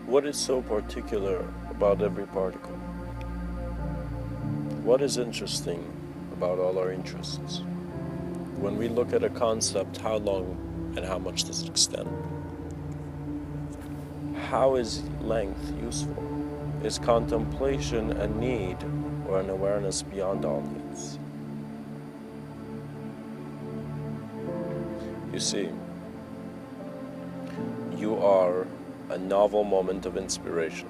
What is so particular about every particle? What is interesting about all our interests? When we look at a concept, how long and how much does it extend? How is length useful? Is contemplation a need or an awareness beyond all needs? You see, you are a novel moment of inspiration,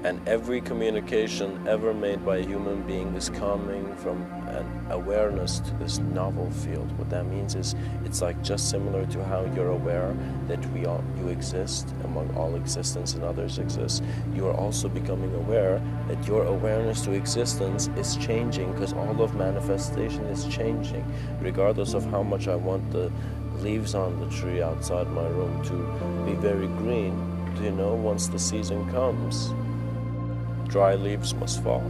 and every communication ever made by a human being is coming from an awareness to this novel field. What that means is it's like just similar to how you're aware that you exist among all existence and others exist. You are also becoming aware that your awareness to existence is changing, because all of manifestation is changing. Regardless of how much I want the leaves on the tree outside my room to be very green, do you know, once the season comes, dry leaves must fall.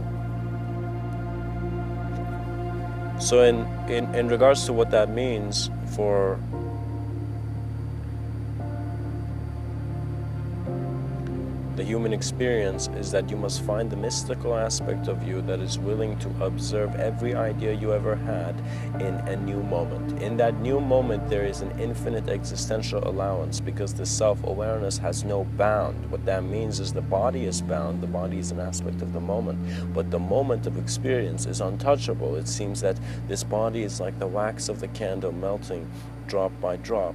So in regards to what that means for the human experience, is that you must find the mystical aspect of you that is willing to observe every idea you ever had in a new moment. In that new moment, there is an infinite existential allowance, because the self-awareness has no bound. What that means is the body is bound, the body is an aspect of the moment, but the moment of experience is untouchable. It seems that this body is like the wax of the candle melting drop by drop.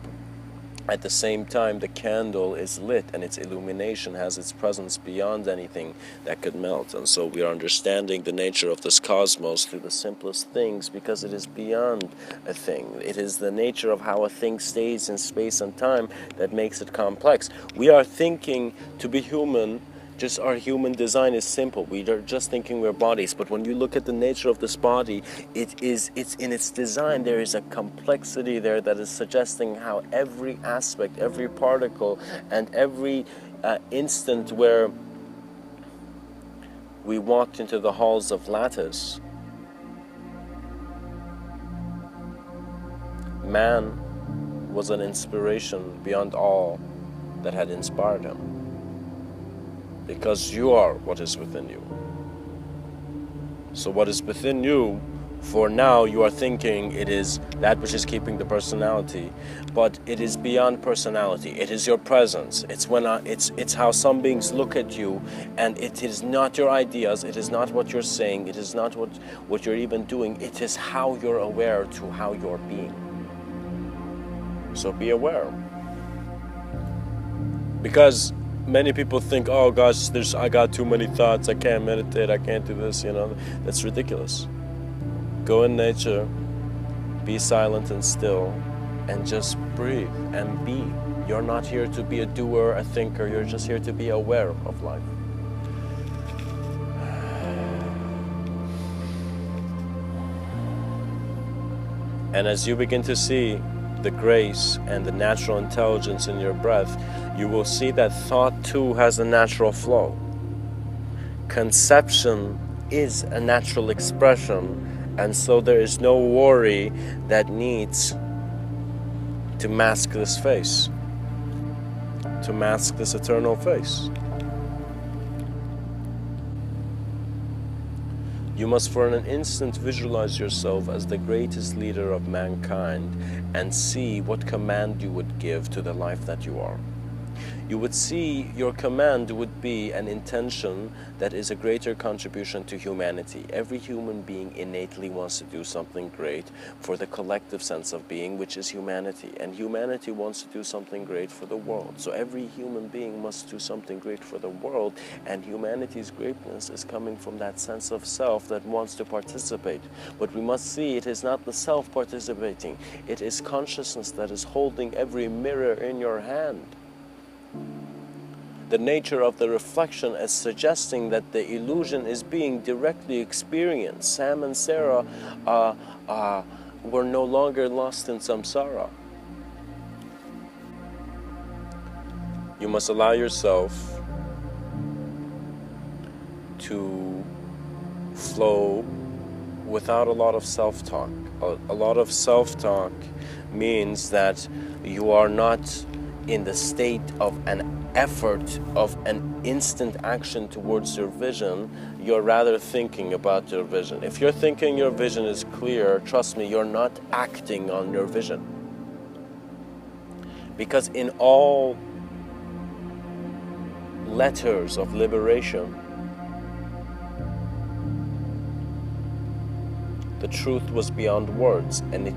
At the same time, the candle is lit, and its illumination has its presence beyond anything that could melt. And so we are understanding the nature of this cosmos through the simplest things, because it is beyond a thing. It is the nature of how a thing stays in space and time that makes it complex. We are thinking to be human. Just our human design is simple. We are just thinking we're bodies. But when you look at the nature of this body, it's in its design. There is a complexity there that is suggesting how every aspect, every particle, and every instant where we walked into the halls of lattice, man was an inspiration beyond all that had inspired him. Because you are what is within you. So what is within you, for now you are thinking it is that which is keeping the personality, but it is beyond personality. It is your presence. It's when it's how some beings look at you, and it is not your ideas. It is not what you're saying. It is not what you're even doing. It is how you're aware to how you're being. So be aware. Because many people think, oh gosh, I got too many thoughts, I can't meditate, I can't do this, That's ridiculous. Go in nature, be silent and still, and just breathe and be. You're not here to be a doer, a thinker, you're just here to be aware of life. And as you begin to see the grace and the natural intelligence in your breath, you will see that thought too has a natural flow. Conception is a natural expression, and so there is no worry that needs to mask this face, to mask this eternal face. You must for an instant visualize yourself as the greatest leader of mankind and see what command you would give to the life that you are. You would see your command would be an intention that is a greater contribution to humanity. Every human being innately wants to do something great for the collective sense of being, which is humanity. And humanity wants to do something great for the world. So every human being must do something great for the world, and humanity's greatness is coming from that sense of self that wants to participate. But we must see it is not the self participating. It is consciousness that is holding every mirror in your hand. The nature of the reflection is suggesting that the illusion is being directly experienced. Sam and Sarah were no longer lost in samsara. You must allow yourself to flow without a lot of self-talk. A lot of self-talk means that you are not in the state of an effort of an instant action towards your vision, you're rather thinking about your vision. If you're thinking your vision is clear, trust me, you're not acting on your vision. Because in all letters of liberation, the truth was beyond words, and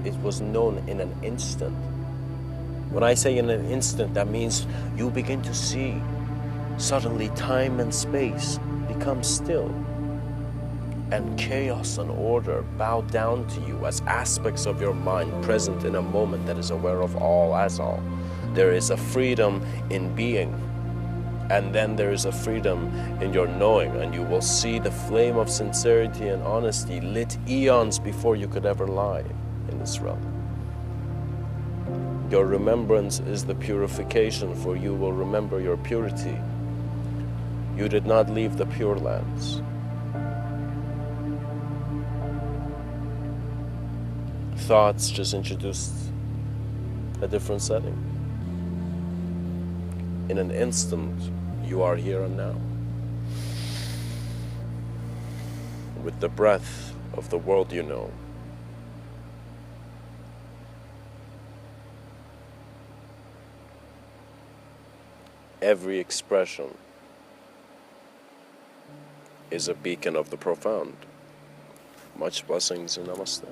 it was known in an instant. When I say in an instant, that means you begin to see suddenly time and space become still, and chaos and order bow down to you as aspects of your mind present in a moment that is aware of all as all. There is a freedom in being, and then there is a freedom in your knowing, and you will see the flame of sincerity and honesty lit eons before you could ever lie in this realm. Your remembrance is the purification, for you will remember your purity. You did not leave the Pure Lands. Thoughts just introduced a different setting. In an instant, you are here and now. With the breath of the world you know. Every expression is a beacon of the profound. Much blessings and namaste.